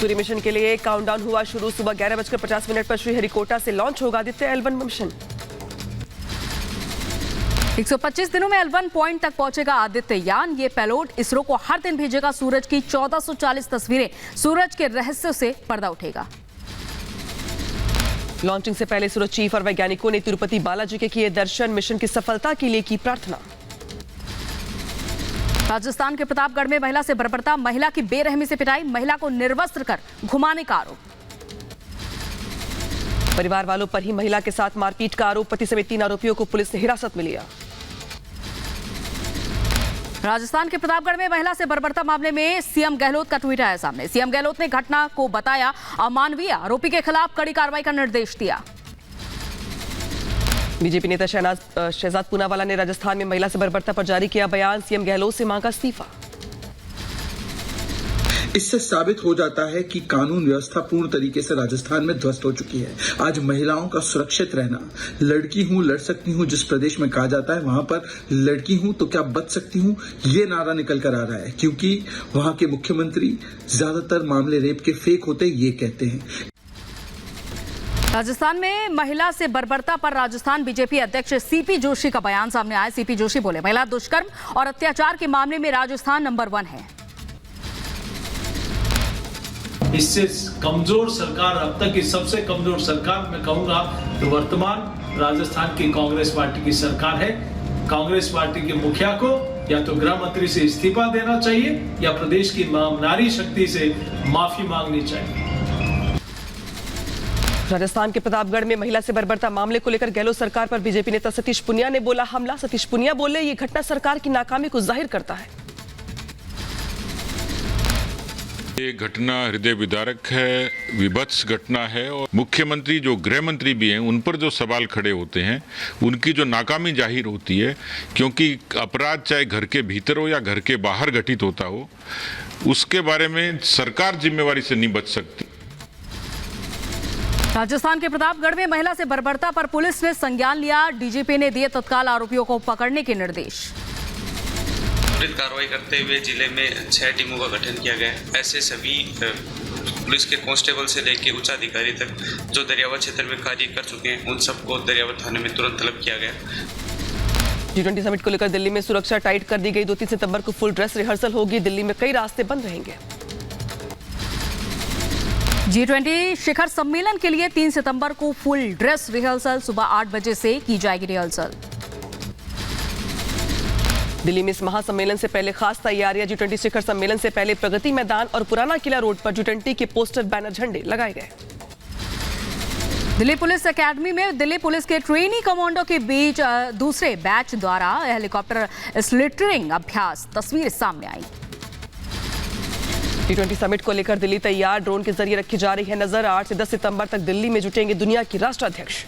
सूर्य mission के लिए countdown हुआ शुरू। सुबह 11:50 पर श्रीहरिकोटा से लॉन्च होगा आदित्य L1 मिशन। 125 दिनों में L1 पॉइंट तक पहुंचेगा आदित्य यान। ये पेलोड इसरो को हर दिन भेजेगा सूरज की 1440 तस्वीरें। सूरज के रहस्यों से पर्दा उठेगा। लॉन्चिंग से पहले इसरो चीफ और वैज्ञानिकों ने तिरुपति बालाजी के किए दर्शन। मिशन की सफलता के लिए की प्रार्थना। राजस्थान के प्रतापगढ़ में महिला से बर्बरता, महिला की बेरहमी से पिटाई, महिला को निर्वस्त्र कर घुमाने का आरोप। परिवार वालों पर ही महिला के साथ मारपीट का आरोप। पति समेत 3 आरोपियों को पुलिस ने हिरासत में लिया। राजस्थान के प्रतापगढ़ में महिला से बर्बरता मामले में सीएम गहलोत का ट्वीट आया सामने। सीएम गहलोत ने घटना को बताया अमानवीय। आरोपी के खिलाफ कड़ी कार्रवाई का निर्देश दिया। बीजेपी नेता शहजाद पूनावाला ने राजस्थान में महिला से बर्बरता पर जारी किया बयान। सीएम गहलोत से मांगा इस्तीफा। इससे साबित हो जाता है कि कानून व्यवस्था पूर्ण तरीके से राजस्थान में ध्वस्त हो चुकी है। आज महिलाओं का सुरक्षित रहना, लड़की हूं लड़ सकती हूं जिस प्रदेश में कहा जाता है, वहां पर लड़की हूं तो क्या बच सकती हूं, ये नारा निकल कर आ रहा है। क्योंकि वहां के मुख्यमंत्री ज्यादातर मामले रेप के फेक होते ये कहते हैं। राजस्थान में महिला से बर्बरता पर राजस्थान बीजेपी अध्यक्ष सीपी जोशी का बयान सामने आया। सीपी जोशी बोले महिला दुष्कर्म और अत्याचार के मामले में राजस्थान नंबर 1 है। इससे कमजोर सरकार, अब तक की सबसे कमजोर सरकार मैं कहूंगा तो वर्तमान राजस्थान की कांग्रेस पार्टी की सरकार है। कांग्रेस पार्टी के मुखिया को या तो गृह मंत्री से इस्तीफा देना चाहिए या प्रदेश की नारी शक्ति से माफी मांगनी चाहिए। राजस्थान के प्रतापगढ़ में महिला से बर्बरता मामले को लेकर गहलोत सरकार पर बीजेपी नेता सतीश पुनिया ने बोला हमला। सतीश पुनिया बोले ये घटना सरकार की नाकामी को जाहिर करता है। ये घटना हृदय विदारक है, विभत्स घटना है और मुख्यमंत्री जो गृह मंत्री भी हैं उन पर जो सवाल खड़े होते हैं उनकी जो नाकामी जाहिर होती है। क्योंकि अपराध चाहे घर के भीतर हो या घर के बाहर घटित होता हो, उसके बारे में सरकार जिम्मेवारी से नहीं बच सकती। राजस्थान के प्रतापगढ़ में महिला से बर्बरता पर पुलिस ने संज्ञान लिया। डीजीपी ने दिए तत्काल आरोपियों को पकड़ने के निर्देश। त्वरित कार्रवाई करते हुए जिले में 6 टीमों का गठन किया गया है। ऐसे सभी पुलिस के कांस्टेबल से लेकर उच्च अधिकारी तक जो दरियावा क्षेत्र में कार्य कर चुके हैं उन सबको दरियावा थाने में तुरंत तलब किया गया। G20 समिट को लेकर दिल्ली में सुरक्षा टाइट कर दी गई। 2-3 सितंबर को फुल ड्रेस रिहर्सल होगी। दिल्ली में कई रास्ते बंद रहेंगे। G20 शिखर सम्मेलन के लिए 3 सितंबर को फुल ड्रेस रिहर्सल सुबह 8 बजे से की जाएगी रिहर्सल। दिल्ली में इस महासम्मेलन से पहले खास तैयारियां। G20 शिखर सम्मेलन से पहले प्रगति मैदान और पुराना किला रोड पर G20 के पोस्टर, बैनर, झंडे लगाए गए। दिल्ली पुलिस एकेडमी में दिल्ली पुलिस के ट्रेनी कमांडो के बीच दूसरे बैच द्वारा हेलीकॉप्टर स्लिटरिंग अभ्यास। तस्वीर सामने आई। G20 समिट को लेकर दिल्ली तैयार। ड्रोन के जरिए रखी जा रही है नजर। 8 से 10 सितंबर तक दिल्ली में जुटेंगे दुनिया की राष्ट्राध्यक्ष।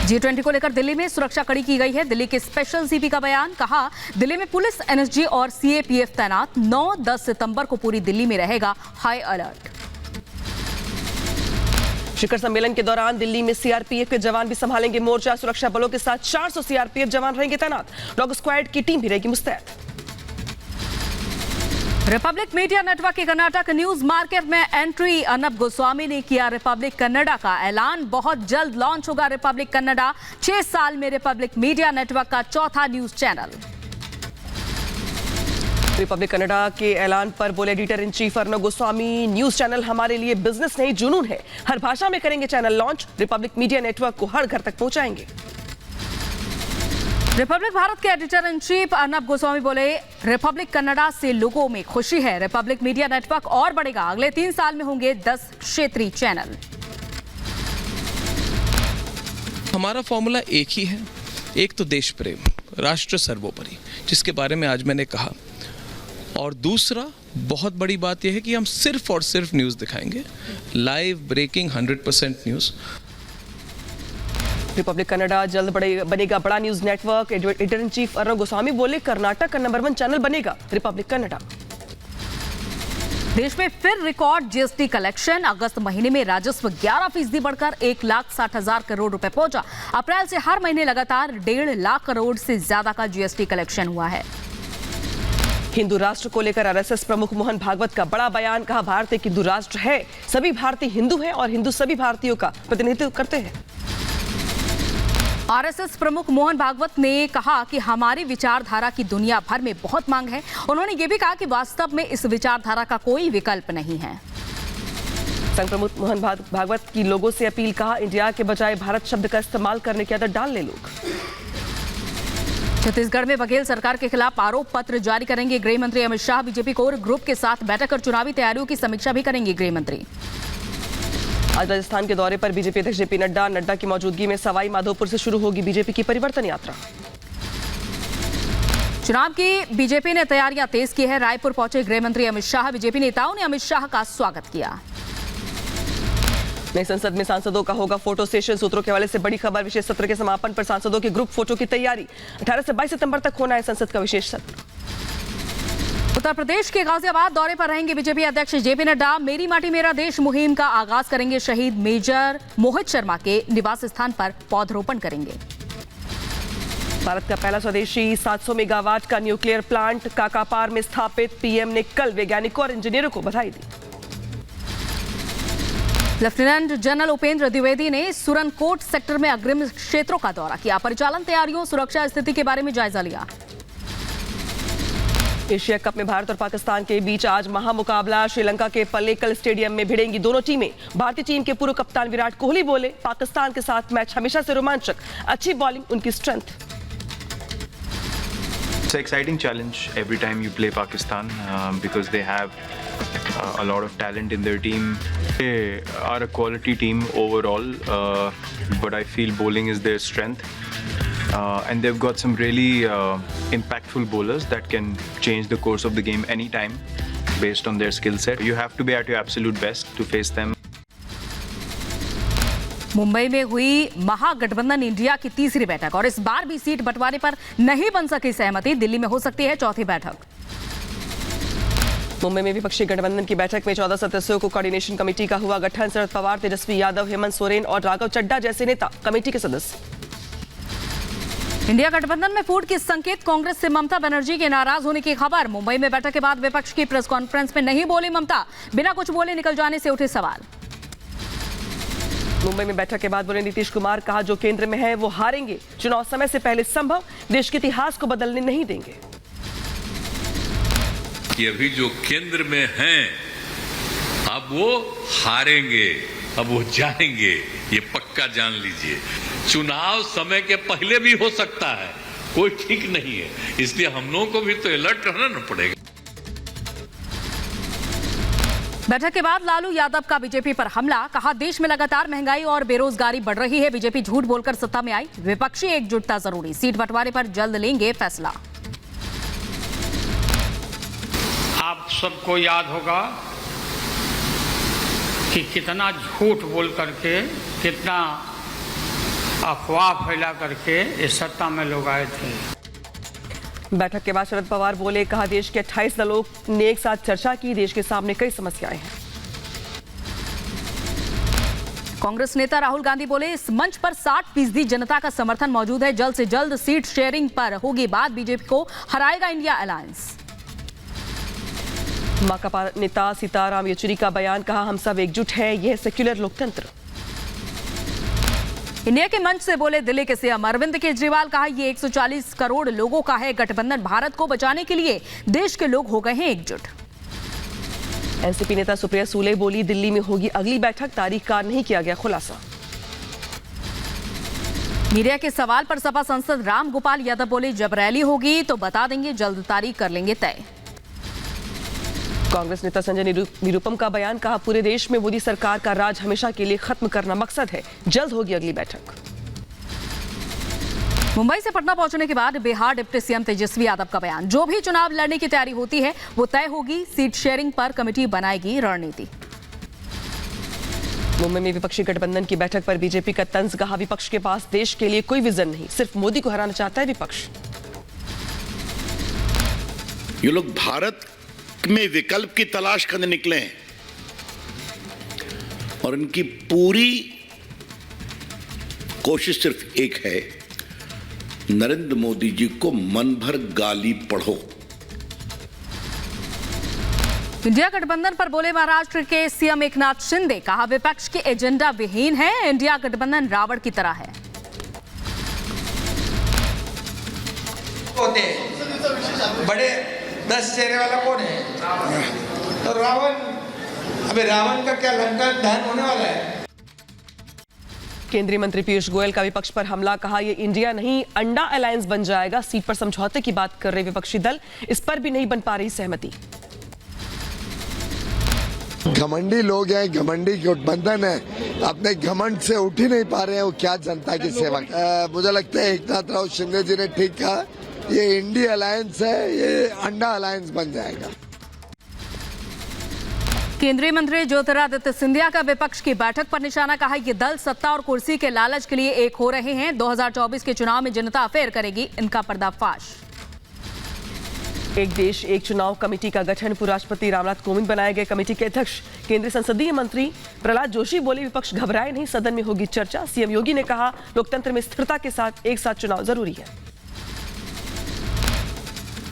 G20 को लेकर दिल्ली में सुरक्षा कड़ी की गई है। दिल्ली के स्पेशल सीपी का बयान, कहा दिल्ली में पुलिस, एनएसजी और सीएपीएफ तैनात। 9-10 सितंबर को पूरी दिल्ली में रहेगा हाई अलर्ट। शिखर सम्मेलन के दौरान दिल्ली में सीआरपीएफ के जवान भी संभालेंगे मोर्चा। सुरक्षा बलों के साथ 400 सीआरपीएफ जवान रहेंगे तैनात। डॉग स्क्वाड की टीम भी रहेगी मुस्तैद। रिपब्लिक मीडिया नेटवर्क के कर्नाटक न्यूज मार्केट में एंट्री। अर्नब गोस्वामी ने किया रिपब्लिक कन्नडा का ऐलान। बहुत जल्द लॉन्च होगा रिपब्लिक कन्नडा। 6 साल में रिपब्लिक मीडिया नेटवर्क का चौथा न्यूज चैनल। रिपब्लिक कन्नडा के ऐलान पर बोले editor in chief Arnab Goswami, news channel हमारे लिए बिजनेस नहीं जुनून है। हर भाषा में करेंगे channel launch. Republic media network को हर घर तक पहुंचाएंगे। रिपब्लिक भारत के editor in chief Arnab Goswami बोले रिपब्लिक कन्नडा से लोगों में खुशी है। रिपब्लिक मीडिया नेटवर्क और बढ़ेगा। अगले 3 साल में होंगे 10 क्षेत्रीय चैनल। हमारा फॉर्मूला एक ही है, एक तो देश प्रेम, राष्ट्र सर्वोपरि, जिसके बारे में आज मैंने कहा। और दूसरा बहुत बड़ी बात यह है कि हम सिर्फ और सिर्फ न्यूज़ दिखाएंगे, live breaking 100% news. Republic Kannada जल्द बनेगा बड़ा news network. Editor in chief Arnab Goswami बोले कर्नाटक का नंबर 1 चैनल बनेगा रिपब्लिक कन्नडा। देश में फिर रिकॉर्ड जीएसटी कलेक्शन। अगस्त महीने में राजस्व 11% बढ़कर 1,60,000 करोड़ रुपए पहुंचा। अप्रैल से हर महीने लगातार 1.5 लाख करोड़ से ज्यादा का जीएसटी कलेक्शन हुआ है। हिंदू राष्ट्र को लेकर आरएसएस प्रमुख मोहन भागवत का बड़ा बयान, कहा भारत एक हिंदू राष्ट्र है, सभी भारतीय हिंदू हैं और हिंदू सभी भारतीयों का प्रतिनिधित्व करते हैं। आरएसएस प्रमुख मोहन भागवत ने कहा कि हमारी विचारधारा की दुनिया भर में बहुत मांग है। उन्होंने ये भी कहा कि वास्तव में इस विचारधारा का कोई विकल्प नहीं है। संघ प्रमुख मोहन भागवत की लोगों से अपील, कहा इंडिया के बजाय भारत शब्द का इस्तेमाल करने की आदत डाल ले लोग। छत्तीसगढ़ में बघेल सरकार के खिलाफ आरोप पत्र जारी करेंगे गृह मंत्री Amit Shah. BJP core group के साथ बैठक कर चुनावी तैयारियों की समीक्षा भी करेंगे गृह मंत्री। आज राजस्थान के दौरे पर बीजेपी अध्यक्ष जेपी नड्डा की मौजूदगी में सवाई माधोपुर से शुरू होगी बीजेपी की परिवर्तन यात्रा। चुनाव की बीजेपी ने तैयारियां तेज की है। रायपुर पहुंचे गृह मंत्री अमित शाह। बीजेपी नेताओं ने अमित शाह का स्वागत किया। नई संसद में सांसदों का होगा फोटो सेशन। सूत्रों के हवाले से बड़ी खबर, विशेष सत्र के समापन पर सांसदों के ग्रुप फोटो की तैयारी। 18 से 22 सितंबर तक होना है संसद का विशेष सत्र। उत्तर प्रदेश के गाजियाबाद दौरे पर रहेंगे बीजेपी अध्यक्ष जेपी नड्डा। मेरी माटी मेरा देश मुहिम का आगाज करेंगे। शहीद मेजर मोहित शर्मा के निवास स्थान पर पौधरोपण करेंगे। भारत का पहला स्वदेशी 700 मेगावाट का न्यूक्लियर प्लांट काकापार में स्थापित। पीएम ने कल वैज्ञानिकों और इंजीनियरों को बधाई दी। लेफ्टिनेंट जनरल उपेंद्र द्विवेदी ने सुरनकोट सेक्टर में अग्रिम क्षेत्रों का दौरा किया। परिचालन तैयारियों, सुरक्षा स्थिति के बारे में जायजा लिया। एशिया कप में भारत और पाकिस्तान के बीच आज महामुकाबला। श्रीलंका के पल्लेकल स्टेडियम में भिड़ेंगी दोनों टीमें। भारतीय टीम के पूर्व कप्तान विराट कोहली बोले, पाकिस्तान के साथ मैच हमेशा से रोमांचक, अच्छी बॉलिंग उनकी strength. It's an exciting challenge every time you play Pakistan because they have a lot of talent in their team. They are a quality team overall, but I feel bowling is their strength. And they've got some really impactful bowlers that can change the course of the game anytime based on their skill set. You have to be at your absolute best to face them. Mumbai में हुई महागठबंधन India की तीसरी बैठक और इस बार भी seat बंटवारे पर नहीं बन सकी सहमति। दिल्ली में हो सकती है चौथी बैठक। मुंबई में विपक्षी गठबंधन की बैठक में 14 सदस्यों को कोऑर्डिनेशन कमेटी का हुआ गठन। शरद पवार, तेजस्वी यादव, हेमंत सोरेन और राघव चड्ढा जैसे नेता कमेटी के सदस्य। इंडिया गठबंधन में फूट के संकेत, कांग्रेस से ममता बनर्जी के नाराज होने की खबर। मुंबई में बैठक के बाद विपक्ष की प्रेस कॉन्फ्रेंस में नहीं बोली ममता। बिना कुछ बोले निकल जाने से उठे सवाल। मुंबई में बैठक के बाद बोले नीतीश कुमार, कहा जो केंद्र में है वो हारेंगे। चुनाव समय से पहले संभव, देश के इतिहास को बदलने नहीं देंगे। कि अभी जो केंद्र में हैं अब वो हारेंगे, अब वो जाएंगे, ये पक्का जान लीजिए। चुनाव समय के पहले भी हो सकता है, कोई ठीक नहीं है, इसलिए हम लोगों को भी तो अलर्ट रहना पड़ेगा। बैठक के बाद लालू यादव का बीजेपी पर हमला। कहा देश में लगातार महंगाई और बेरोजगारी बढ़ रही है, बीजेपी झूठ बोलकर सत्ता में आई, विपक्षी एकजुटता जरूरी, सीट बंटवारे पर जल्द लेंगे फैसला। आप सबको याद होगा कि कितना झूठ बोल करके, कितना अफवाह फैला करके इस सत्ता में लोग आए थे। बैठक के बाद शरद पवार बोले, कहा देश के 28 दलों ने एक साथ चर्चा की, देश के सामने कई समस्याएं हैं। कांग्रेस नेता राहुल गांधी बोले, इस मंच पर 60% जनता का समर्थन मौजूद है, जल्द से जल्द सीट शेयरिंग पर होगी बात, बीजेपी को हराएगा इंडिया अलायंस। माकपा नेता सीताराम येचुरी का बयान, कहा हम सब एकजुट हैं, यह सेक्युलर लोकतंत्र। इंडिया के मंच से बोले दिल्ली के सीएम अरविंद केजरीवाल, कहा ये 140 करोड़ लोगों का है गठबंधन, भारत को बचाने के लिए देश के लोग हो गए हैं एकजुट। एनसीपी नेता सुप्रिया सूले बोली, दिल्ली में होगी अगली बैठक, तारीख का नहीं किया गया खुलासा। मीडिया के सवाल पर सपा सांसद राम गोपाल यादव बोले, जब रैली होगी तो बता देंगे, जल्द तारीख कर लेंगे तय। कांग्रेस नेता संजय निरुपम का बयान, कहा पूरे देश में मोदी सरकार का राज हमेशा के लिए खत्म करना मकसद है, जल्द होगी अगली बैठक। मुंबई से पटना पहुंचने के बाद बिहार डिप्टी सीएम तेजस्वी यादव का बयान, जो भी चुनाव लड़ने की तैयारी होती है वो तय होगी, सीट शेयरिंग पर कमेटी बनाएगी रणनीति। मुंबई में विपक्षी गठबंधन की बैठक पर बीजेपी का तंज, कहा विपक्ष के पास देश के लिए कोई विजन नहीं, सिर्फ मोदी को हराना चाहता है विपक्ष। ये लोग भारत में विकल्प की तलाश करने निकले हैं और इनकी पूरी कोशिश सिर्फ एक है, नरेंद्र मोदी जी को मन भर गाली पढ़ो इंडिया गठबंधन पर बोले महाराष्ट्र के सीएम एकनाथ शिंदे, कहा विपक्ष के एजेंडा विहीन है, इंडिया गठबंधन रावण की तरह है। बड़े 10 चेहरे वाला कौन है? तो रावण, अबे रावण का क्या लंका दहन होने वाला है। केंद्रीय मंत्री पीयूष गोयल का विपक्ष पर हमला, कहा ये इंडिया नहीं अंडा अलायंस बन जाएगा। सीट पर समझौते की बात कर रहे विपक्षी दल, इस पर भी नहीं बन पा रही सहमति। घमंडी लोग हैं, घमंडी गठबंधन है, अपने घमंड से उठ ही नहीं पा रहे हैं। वो क्या जनता की सेवा। मुझे लगता है एकनाथ राव शिंदे जी ने ठीक कहा, ये इंडिया अलायंस है, ये अंडा अलायंस बन जाएगा। केंद्रीय मंत्री ज्योतिरादित्य सिंधिया का विपक्ष की बैठक पर निशाना, कहा ये दल सत्ता और कुर्सी के लालच के लिए एक हो रहे हैं। 2024 के चुनाव में जनता अफेयर करेगी, इनका पर्दाफाश। एक देश एक चुनाव कमेटी का गठन, उपराष्ट्रपति रामनाथ कोविंद बनाए गए कमेटी के अध्यक्ष। केंद्रीय संसदीय मंत्री प्रहलाद जोशी बोले, विपक्ष घबराए नहीं, सदन में होगी चर्चा। सीएम योगी ने कहा, लोकतंत्र में स्थिरता के साथ एक साथ चुनाव जरूरी है।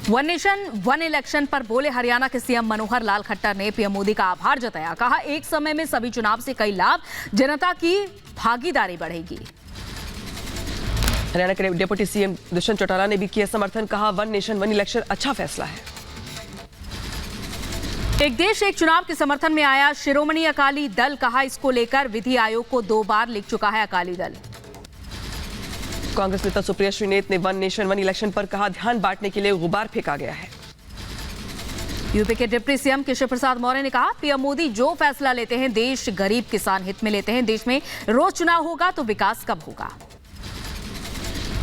वन नेशन वन इलेक्शन पर बोले हरियाणा के सीएम मनोहर लाल खट्टर ने पीएम मोदी का आभार जताया। कहा एक समय में सभी चुनाव से कई लाभ, जनता की भागीदारी बढ़ेगी। हरियाणा के डिप्टी सीएम दुष्यंत चौटाला ने भी किया समर्थन, कहा वन नेशन वन इलेक्शन अच्छा फैसला है। एक देश एक चुनाव के समर्थन में आया शिरोमणि अकाली दल, कहा इसको लेकर विधि आयोग को 2 बार लिख चुका है अकाली दल। कांग्रेस नेता सुप्रिया श्रीनेत ने वन नेशन वन इलेक्शन पर कहा, ध्यान बांटने के लिए गुबार फेंका गया है। यूपी के डिप्टी सीएम केशव प्रसाद मौर्य ने कहा, पीएम मोदी जो फैसला लेते हैं देश गरीब किसान हित में लेते हैं। देश में रोज चुनाव होगा तो विकास कब होगा।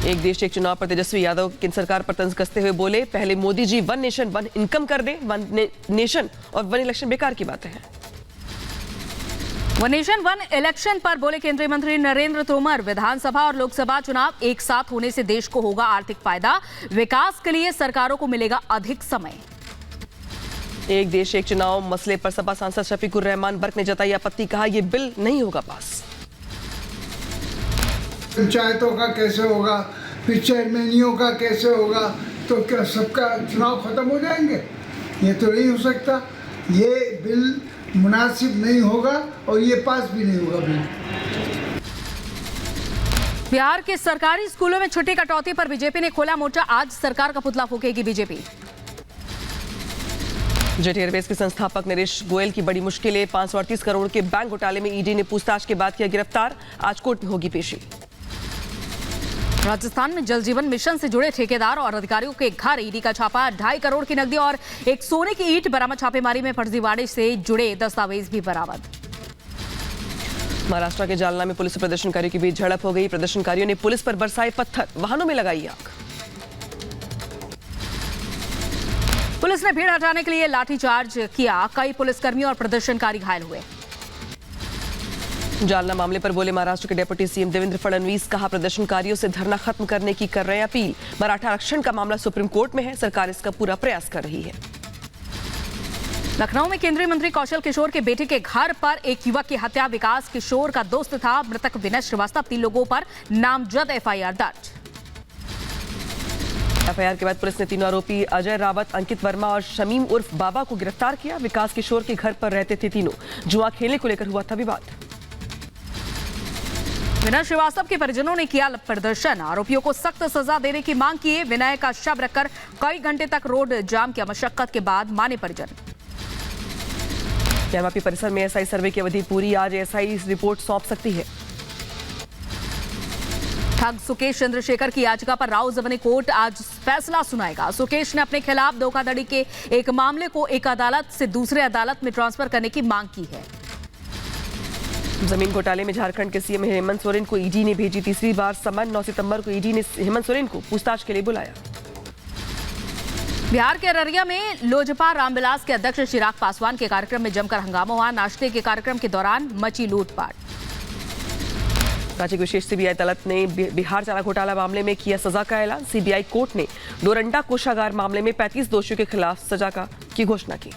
एक देश एक चुनाव पर तेजस्वी यादव केंद्र सरकार पर तंज कसते हुए बोले, पहले Modi ji one nation one income कर दे, वन नेशन और वन इलेक्शन बेकार की बातें हैं। वन नेशन वन इलेक्शन पर बोले केंद्रीय मंत्री नरेंद्र तोमर, विधानसभा और लोकसभा चुनाव एक साथ होने से देश को होगा आर्थिक फायदा, विकास के लिए सरकारों को मिलेगा अधिक समय। एक देश एक चुनाव मसले पर सपा सांसद शफीकुर रहमान बर्क ने जताई आपत्ति, कहा यह बिल नहीं होगा पास। पंचायतों का कैसे होगा, फिर चेयरमैनियों का कैसे होगा, तो क्या सबका चुनाव खत्म हो जाएंगे? ये तो नहीं हो सकता। ये बिल मुनासिब नहीं होगा और ये पास भी नहीं होगा बिल। बिहार के सरकारी स्कूलों में छुट्टी कटौती पर बीजेपी ने खोला मोर्चा, आज सरकार का पुतला फूकेगी बीजेपी। जेट एयरवेज के संस्थापक नरेश गोयल की बड़ी मुश्किलें, 538 करोड़ के बैंक घोटाले में ईडी ने पूछताछ के बाद किया गिरफ्तार, आज कोर्ट में होगी पेशी। राजस्थान में जल जीवन मिशन से जुड़े ठेकेदार और अधिकारियों के घर ईडी का छापा, 2.5 करोड़ की नकदी और एक सोने की ईंट बरामद। छापेमारी में फर्जीवाड़े से जुड़े दस्तावेज भी बरामद। महाराष्ट्र के जालना में पुलिस और प्रदर्शनकारियों के बीच झड़प हो गई, प्रदर्शनकारियों ने पुलिस पर बरसाए पत्थर, वाहनों में लगाई आग। पुलिस ने भीड़ हटाने के लिए लाठीचार्ज किया, कई पुलिसकर्मियों और प्रदर्शनकारी घायल हुए। जालना मामले पर बोले महाराष्ट्र के डिप्टी सीएम देवेंद्र फडणवीस, कहा प्रदर्शनकारियों से धरना खत्म करने की कर रहे हैं अपील। मराठा आरक्षण का मामला सुप्रीम कोर्ट में है, सरकार इसका पूरा प्रयास कर रही है। लखनऊ में केंद्रीय मंत्री कौशल किशोर के बेटे के घर पर एक युवक की हत्या, विकास किशोर का दोस्त था मृतक विनय श्रीवास्तव। 3 लोगों पर नामजद एफआईआर दर्ज। एफआईआर के बाद पुलिस ने 3 आरोपी अजय रावत, अंकित वर्मा और शमीम उर्फ बाबा को गिरफ्तार किया। विकास किशोर के घर पर रहते थे तीनों, जुआ खेलने को लेकर हुआ था विवाद। विनय श्रीवास्तव के परिजनों ने किया प्रदर्शन, आरोपियों को सख्त सजा देने की मांग की। विनय का शव रखकर कई घंटे तक रोड जाम किया, मशक्कत के बाद माने परिजन। एमआईपी परिसर में एसआई सर्वे की अवधि पूरी, आज एसआई रिपोर्ट सौंप सकती है। ठग सुकेश चंद्रशेखर की याचिका पर राव जबनी कोर्ट आज फैसला सुनाएगा। सुकेश ने अपने खिलाफ धोखाधड़ी के एक मामले को एक अदालत से दूसरे अदालत में ट्रांसफर करने की मांग की है। जमीन घोटाले में झारखंड के सीएम हेमंत सोरेन को ईडी ने भेजी तीसरी बार समन। 9 सितंबर को ईडी ने हेमंत सोरेन को पूछताछ के लिए बुलाया। बिहार के अररिया में लोजपा रामविलास के अध्यक्ष चिराग पासवान के कार्यक्रम में जमकर हंगामा हुआ। नाश्ते के कार्यक्रम के दौरान मची लूटपाट। राज्य की विशेष सीबीआई अदालत ने बिहार चारा घोटाला मामले में किया सजा का ऐलान। सीबीआई कोर्ट ने डोरंडा कोषागार मामले में 35 दोषियों के खिलाफ सजा की घोषणा की।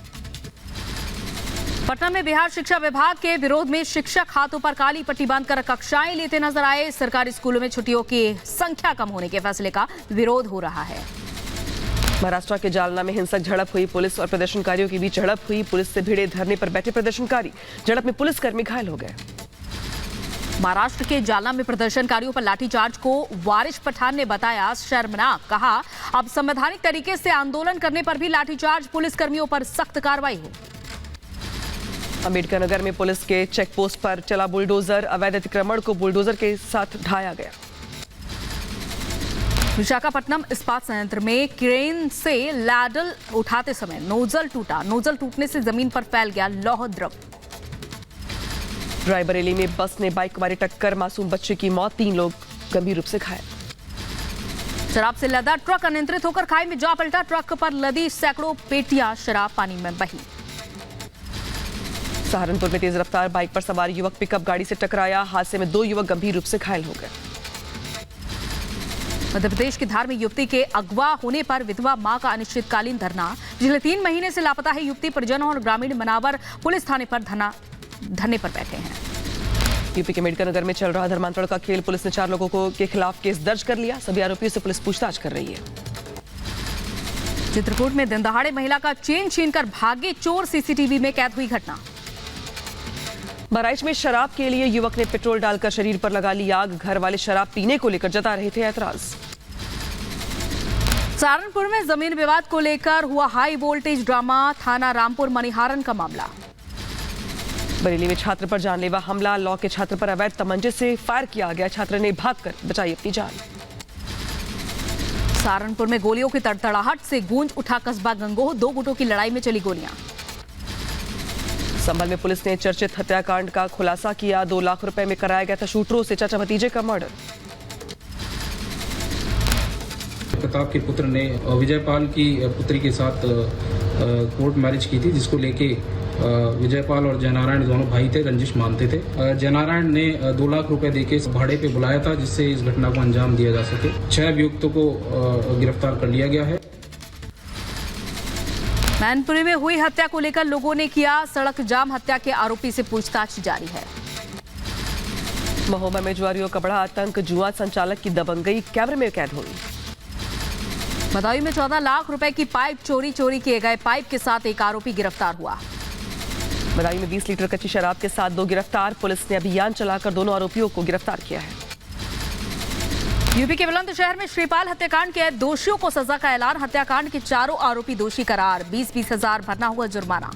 पटना में बिहार शिक्षा विभाग के विरोध में शिक्षक हाथों पर काली पट्टी बांधकर कक्षाएं लेते नजर आए। सरकारी स्कूलों में छुट्टियों की संख्या कम होने के फैसले का विरोध हो रहा है। महाराष्ट्र के जालना में हिंसक झड़प हुई, पुलिस और प्रदर्शनकारियों के बीच झड़प हुई। पुलिस से भिड़े धरने पर बैठे प्रदर्शनकारी, झड़प में पुलिसकर्मी घायल हो गए। महाराष्ट्र के जालना में प्रदर्शनकारियों पर लाठीचार्ज को वारिश पठान ने बताया शर्मनाक। कहा अब संवैधानिक तरीके से आंदोलन करने पर भी लाठीचार्ज, पुलिसकर्मियों पर सख्त कार्रवाई हो। अंबेडकर नगर में पुलिस के चेक पोस्ट पर चला बुलडोजर, अवैध अतिक्रमण को बुलडोजर के साथ ढाया गया। विशाखापट्टनम इस्पात संयंत्र में क्रेन से लैडल उठाते समय नोजल टूटा, नोजल टूटने से जमीन पर फैल गया लौह द्रव। रायबरेली में बस ने बाइक को मारी टक्कर, मासूम बच्चे की मौत, 3 लोग गंभीर रूप से घायल। शराब से लदा ट्रक अनियंत्रित होकर खाई में जा पलटा, ट्रक पर लदी सैकड़ों पेटियां शराब पानी में बही। सहारनपुर में तेज रफ्तार बाइक पर सवार युवक पिकअप गाड़ी से टकराया, हादसे में 2 युवक गंभीर रूप से घायल हो गए। मध्य प्रदेश की धार में युवती के अगवा होने पर विधवा मां का अनिश्चितकालीन धरना। पिछले 3 महीने से लापता है युवती, परिजनों और ग्रामीण मनावर पुलिस थाने पर धरने पर बैठे हैं। यूपी के अंबेडकर नगर में चल रहा धर्मांतरण का खेल, पुलिस ने 4 लोगों के खिलाफ केस दर्ज कर लिया। सभी आरोपियों से पुलिस पूछताछ कर रही है। चित्रकूट में दिन दहाड़े महिला का चेन छीनकर भागे चोर, सीसीटीवी में कैद हुई घटना। बहराइच में शराब के लिए युवक ने पेट्रोल डालकर शरीर पर लगा ली आग, घर वाले शराब पीने को लेकर जता रहे थे ऐतराज। सहारनपुर में जमीन विवाद को लेकर हुआ हाई वोल्टेज ड्रामा, थाना रामपुर मणिहारन का मामला। बरेली में छात्र पर जानलेवा हमला, लॉ के छात्र पर अवैध तमंचे से फायर किया गया, छात्र ने भागकर बचाई अपनी जान। सहारनपुर में गोलियों की तड़तड़ाहट से गूंज उठा कस्बा गंगोह, 2 गुटों की लड़ाई में चली गोलियां। संभल में पुलिस ने चर्चित हत्याकांड का खुलासा किया, 2 लाख रुपए में कराया गया था शूटरों से चाचा भतीजे का मर्डर। प्रताप के पुत्र ने विजयपाल की पुत्री के साथ कोर्ट मैरिज की थी, जिसको लेके विजयपाल और जयनारायण दोनों भाई थे, रंजिश मानते थे। जयनारायण ने 2 लाख रुपए देके भाड़े पे बुलाया था, जिससे इस घटना को अंजाम दिया जा सके। 6 अभियुक्तों को गिरफ्तार कर लिया गया है। मैनपुरी में हुई हत्या को लेकर लोगों ने किया सड़क जाम, हत्या के आरोपी से पूछताछ जारी है। महोबा में जुआरियों का बड़ा आतंक, जुआ संचालक की दबंगई कैमरे में कैद हुई। बदायूं में 14 लाख रुपए की पाइप चोरी किए गए, पाइप के साथ एक आरोपी गिरफ्तार हुआ। बदायूं में 20 लीटर कच्ची शराब के साथ 2 गिरफ्तार, पुलिस ने अभियान चलाकर दोनों आरोपियों को गिरफ्तार किया है। यूपी के बुलंदशहर में श्रीपाल हत्याकांड के दोषियों को सजा का ऐलान, हत्याकांड के 4 आरोपी दोषी करार, 20-20 हजार भरना हुआ जुर्माना।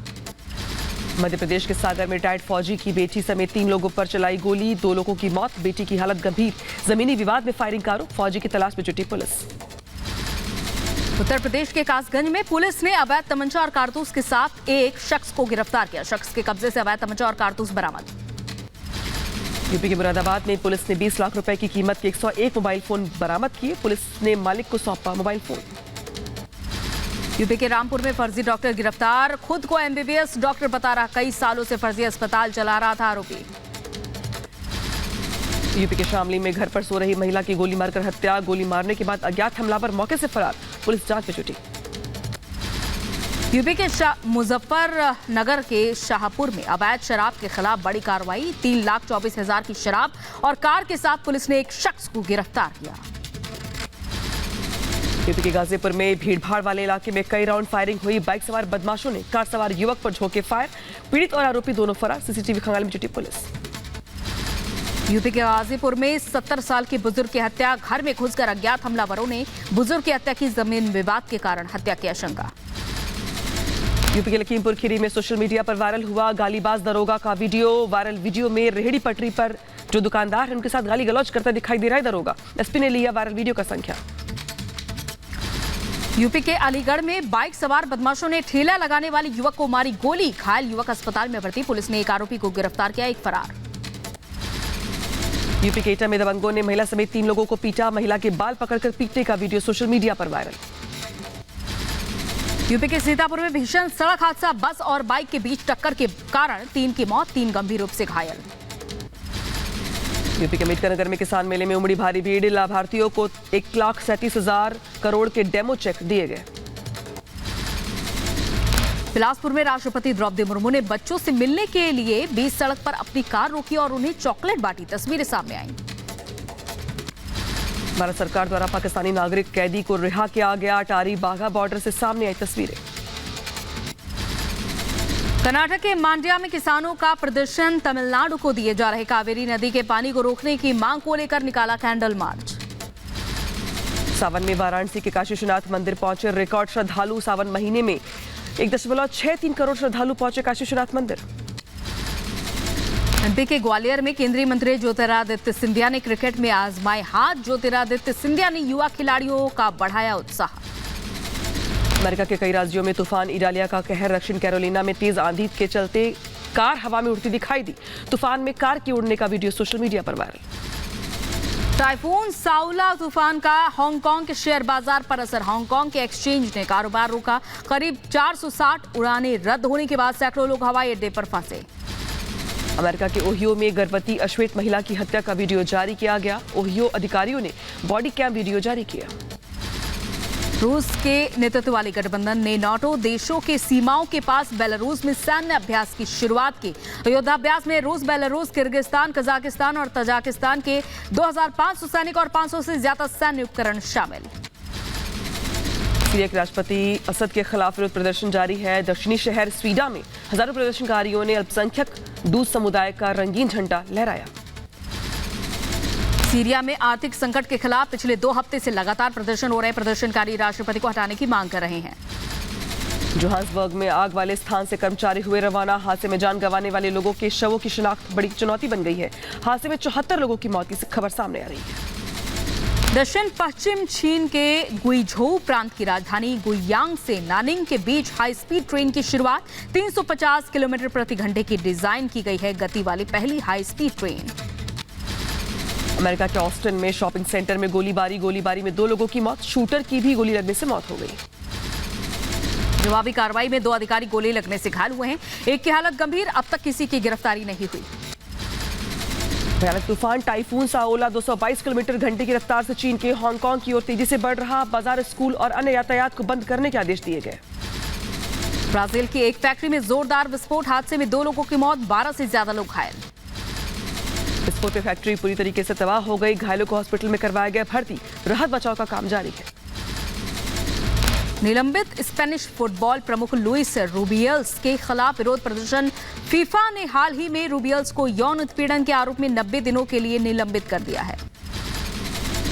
मध्य प्रदेश के सागर में रिटायर्ड फौजी की बेटी समेत 3 लोगों पर चलाई गोली, 2 लोगों की मौत, बेटी की हालत गंभीर। जमीनी विवाद में फायरिंग का आरोप, फौजी की तलाश में जुटी पुलिस। उत्तर प्रदेश के कासगंज में पुलिस ने अवैध तमंचा और कारतूस के साथ एक शख्स को गिरफ्तार किया, शख्स के कब्जे से अवैध तमंचा और कारतूस बरामद। यूपी के मुरादाबाद में पुलिस ने 20 लाख रुपए की कीमत के 101 मोबाइल फोन बरामद किए, पुलिस ने मालिक को सौंपा मोबाइल फोन। यूपी के रामपुर में फर्जी डॉक्टर गिरफ्तार, खुद को एमबीबीएस डॉक्टर बता रहा, कई सालों से फर्जी अस्पताल चला रहा था आरोपी। यूपी के शामली में घर पर सो रही महिला की गोली मारकर हत्या, गोली मारने के बाद अज्ञात हमलावर मौके से फरार, पुलिस जांच में जुटी। यूपी के मुजफ्फरनगर के शाहपुर में अवैध शराब के खिलाफ बड़ी कार्रवाई, 3,24,000 की शराब और कार के साथ पुलिस ने एक शख्स को गिरफ्तार किया। यूपी के गाजीपुर में भीड़भाड़ वाले इलाके में कई राउंड फायरिंग हुई, बाइक सवार बदमाशों ने कार सवार युवक पर झोंके फायर, पीड़ित और आरोपी दोनों फरार, सीसीटीवी खंगाल में जुटी पुलिस। यूपी के गाजीपुर में 70 साल के बुजुर्ग की हत्या, घर में घुसकर अज्ञात हमलावरों ने बुजुर्ग की हत्या की, जमीन विवाद के कारण हत्या की आशंका। यूपी के लखीमपुर खीरी में सोशल मीडिया पर वायरल हुआ गालीबाज दरोगा का वीडियो, वायरल वीडियो में रेहड़ी पटरी पर जो दुकानदार है उनके साथ गाली गलौज करता दिखाई दे रहा है दरोगा, एसपी ने लिया वायरल वीडियो का संख्या। यूपी के अलीगढ़ में बाइक सवार बदमाशों ने ठेला लगाने वाले युवक को मारी गोली, घायल युवक अस्पताल में भर्ती, पुलिस ने एक आरोपी को गिरफ्तार किया, एक फरार। यूपी के एटा में दबंगों ने महिला समेत 3 लोगों को पीटा, महिला के बाल पकड़कर पीटने का वीडियो सोशल मीडिया पर वायरल। यूपी के सीतापुर में भीषण सड़क हादसा, बस और बाइक के बीच टक्कर के कारण 3 की मौत, 3 गंभीर रूप से घायल। यूपी के अंबेडकर नगर में किसान मेले में उमड़ी भारी भीड़, लाभार्थियों को 1,37,000 करोड़ के डेमो चेक दिए गए। बिलासपुर में राष्ट्रपति द्रौपदी मुर्मू ने बच्चों से मिलने के लिए बीच सड़क पर अपनी कार रोकी और उन्हें चॉकलेट बांटी, तस्वीरें सामने आई। भारत सरकार द्वारा पाकिस्तानी नागरिक कैदी को रिहा किया गया। अटारी बाघा बॉर्डर से सामने आई तस्वीरें। कर्नाटक के मांड्या में किसानों का प्रदर्शन। तमिलनाडु को दिए जा रहे कावेरी नदी के पानी को रोकने की मांग को लेकर निकाला कैंडल मार्च। सावन में वाराणसी के काशी विश्वनाथ मंदिर पहुंचे रिकॉर्ड श्रद्धालु। सावन महीने में 1.63 करोड़ श्रद्धालु पहुंचे काशी विश्वनाथ मंदिर। एमपी के ग्वालियर में केंद्रीय मंत्री ज्योतिरादित्य सिंधिया ने क्रिकेट में आजमाए हाथ। ज्योतिरादित्य सिंधिया ने युवा खिलाड़ियों का बढ़ाया उत्साह। अमेरिका के कई राज्यों में तूफान इडालिया का कहर। दक्षिण कैरोलिना में तेज आंधी के चलते कार हवा में उड़ती दिखाई दी। तूफान में कार के उड़ने का वीडियो सोशल मीडिया पर वायरल। टाइफून साउला तूफान का हांगकांग के शेयर बाजार पर असर। हांगकांग के एक्सचेंज ने कारोबार रोका। करीब 460 उड़ानें रद्द होने के बाद सैकड़ों लोग हवाई अड्डे पर फंसे। अमेरिका के ओहियो में गर्भवती अश्वेत महिला की हत्या का वीडियो जारी किया गया। ओहियो अधिकारियों ने बॉडी कैम वीडियो जारी किया। रूस के नेतृत्व वाली गठबंधन ने नाटो देशों के सीमाओं के पास बेलारूस में सैन्य अभ्यास की शुरुआत की। युद्धाभ्यास में रूस, बेलारूस, किर्गिस्तान, कजाकिस्तान और तजाकिस्तान के 2500 सैनिक और 500 से ज्यादा सैन्य उपकरण शामिल। सीरिया के राष्ट्रपति असद के खिलाफ विरोध प्रदर्शन जारी है। दक्षिणी शहर स्वीडा में हजारों प्रदर्शनकारियों ने अल्पसंख्यक दूस समुदाय का रंगीन झंडा लहराया। सीरिया में आर्थिक संकट के खिलाफ पिछले 2 हफ्ते से लगातार प्रदर्शन हो रहे हैं। प्रदर्शनकारी राष्ट्रपति को हटाने की मांग कर रहे हैं। जोहान्सबर्ग में आग वाले स्थान से कर्मचारी हुए रवाना। हादसे में जान गंवाने वाले लोगों के शवों की शिनाख्त बड़ी चुनौती बन गई है। हादसे में 74 लोगों की मौत की खबर सामने आ रही है। दक्षिण पश्चिम चीन के गुइझोउ प्रांत की राजधानी गुइयांग से नानिंग के बीच हाई स्पीड ट्रेन की शुरुआत। 350 किलोमीटर प्रति घंटे की डिजाइन की गई है गति वाली पहली हाई स्पीड ट्रेन। अमेरिका के ऑस्टिन में शॉपिंग सेंटर में गोलीबारी में 2 लोगों की मौत। शूटर की भी गोली लगने से मौत हो गई। जवाबी कार्रवाई में 2 अधिकारी गोली लगने से घायल हुए हैं। एक की हालत गंभीर। अब तक किसी की गिरफ्तारी नहीं हुई। भयानक तूफान टाइफून साओला 222 किलोमीटर घंटे की रफ्तार से चीन के हांगकांग की ओर तेजी से बढ़ रहा। बाजार, स्कूल और अन्य यातायात को बंद करने के आदेश दिए गए। ब्राजील की एक फैक्ट्री में जोरदार विस्फोट। हादसे में 2 लोगों की मौत, 12 से ज्यादा लोग घायल। विस्फोट में फैक्ट्री पूरी तरीके से तबाह हो गई। घायलों को हॉस्पिटल में करवाया गया भर्ती। राहत बचाव का काम जारी है। निलंबित स्पेनिश फुटबॉल प्रमुख लुइस रूबियल्स के खिलाफ विरोध प्रदर्शन। फीफा ने हाल ही में रूबियल्स को यौन उत्पीड़न के आरोप में 90 दिनों के लिए निलंबित कर दिया है।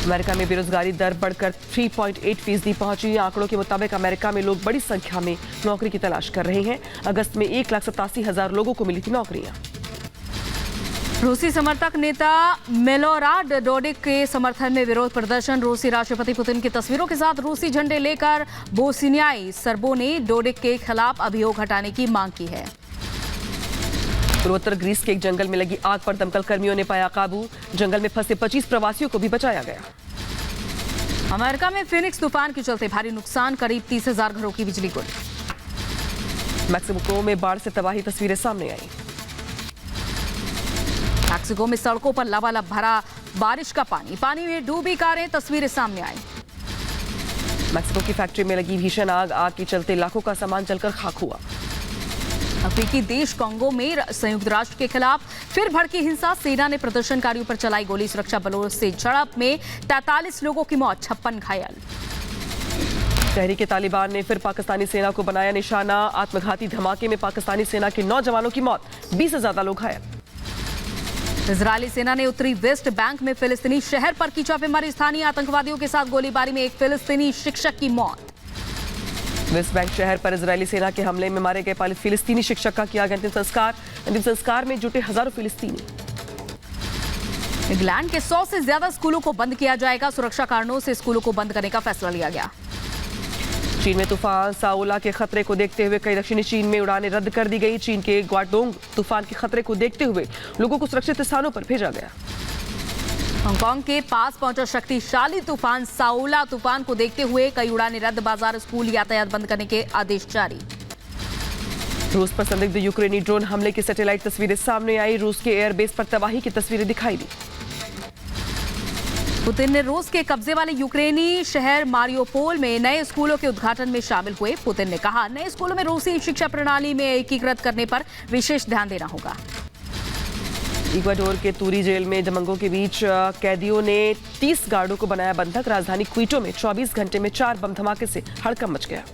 अमेरिका में बेरोजगारी दर बढ़कर 3.8% पहुंची। आंकड़ों के मुताबिक अमेरिका में लोग बड़ी संख्या में नौकरी की तलाश कर रहे हैं। अगस्त में 1,87,000 लोगों को मिली थी नौकरियां। रूसी समर्थक नेता मिलोराड डोडिक के समर्थन में विरोध प्रदर्शन। रूसी राष्ट्रपति पुतिन की तस्वीरों के साथ रूसी झंडे लेकर बोस्नियाई सर्बों ने डोडिक के खिलाफ अभियोग हटाने की मांग की है। पूर्वोत्तर ग्रीस के एक जंगल में लगी आग पर दमकल कर्मियों ने पाया काबू। जंगल में फंसे 25 प्रवासियों को भी बचाया गया। अमेरिका में फिनिक्स तूफान के चलते भारी नुकसान। करीब 30,000 घरों की बिजली गुल। मैक्सिको में बाढ़ से तबाही तस्वीरें सामने आई। मैक्सिको में सड़कों पर लबालब भरा बारिश का पानी में डूबी कारें। तस्वीरें सामने आई। मैक्सिको की फैक्ट्री में लगी भीषण आग के चलते लाखों का सामान जलकर खाक हुआ। अफ्रीकी देश कांगो में संयुक्त राष्ट्र के खिलाफ फिर भड़की हिंसा। सेना ने प्रदर्शनकारियों पर चलाई गोली। सुरक्षा बलों से झड़प में 43 लोगों की मौत, 56 घायल। तहरीके तालिबान ने फिर पाकिस्तानी सेना को बनाया निशाना। आत्मघाती धमाके में पाकिस्तानी सेना के 9 जवानों की मौत, 20 से ज्यादा लोग घायल। इजरायली सेना ने उत्तरी वेस्ट बैंक में फिलिस्तीनी शहर पर की छापेमारी। स्थानीय आतंकवादियों के साथ गोलीबारी में एक फिलिस्तीनी शिक्षक की मौत। वेस्ट बैंक शहर पर इजरायली सेना के हमले में मारे गए फिलिस्तीनी शिक्षक का किया गया अंतिम संस्कार। अंतिम संस्कार में जुटे हजारों फिलिस्तीनी। इंग्लैंड के 100 से ज्यादा स्कूलों को बंद किया जाएगा। सुरक्षा कारणों से स्कूलों को बंद करने का फैसला लिया गया। चीन में तूफान साओला के खतरे को देखते हुए कई दक्षिणी चीन में उड़ानें रद्द कर दी गई। चीन के ग्वाडोंग तूफान के खतरे को देखते हुए लोगों को सुरक्षित स्थानों पर भेजा गया। हांगकांग के पास पहुंचा शक्तिशाली तूफान साओला। तूफान को देखते हुए कई उड़ानें रद्द। बाजार, स्कूल, यातायात बंद करने के आदेश जारी। रूस पर संदिग्ध यूक्रेनी ड्रोन हमले की सैटेलाइट तस्वीरें सामने आई। रूस के एयरबेस पर तबाही की तस्वीरें दिखाई दी। पुतिन ने रूस के कब्जे वाले यूक्रेनी शहर मारियोपोल में नए स्कूलों के उद्घाटन में शामिल हुए। पुतिन ने कहा, नए स्कूलों में रूसी शिक्षा प्रणाली में एकीकृत करने पर विशेष ध्यान देना होगा। इक्वाडोर के तूरी जेल में दबंगों के बीच कैदियों ने 30 गार्डों को बनाया बंधक। राजधानी क्विटो में 24 घंटे में 4 बम धमाके से हड़कंप मच गया।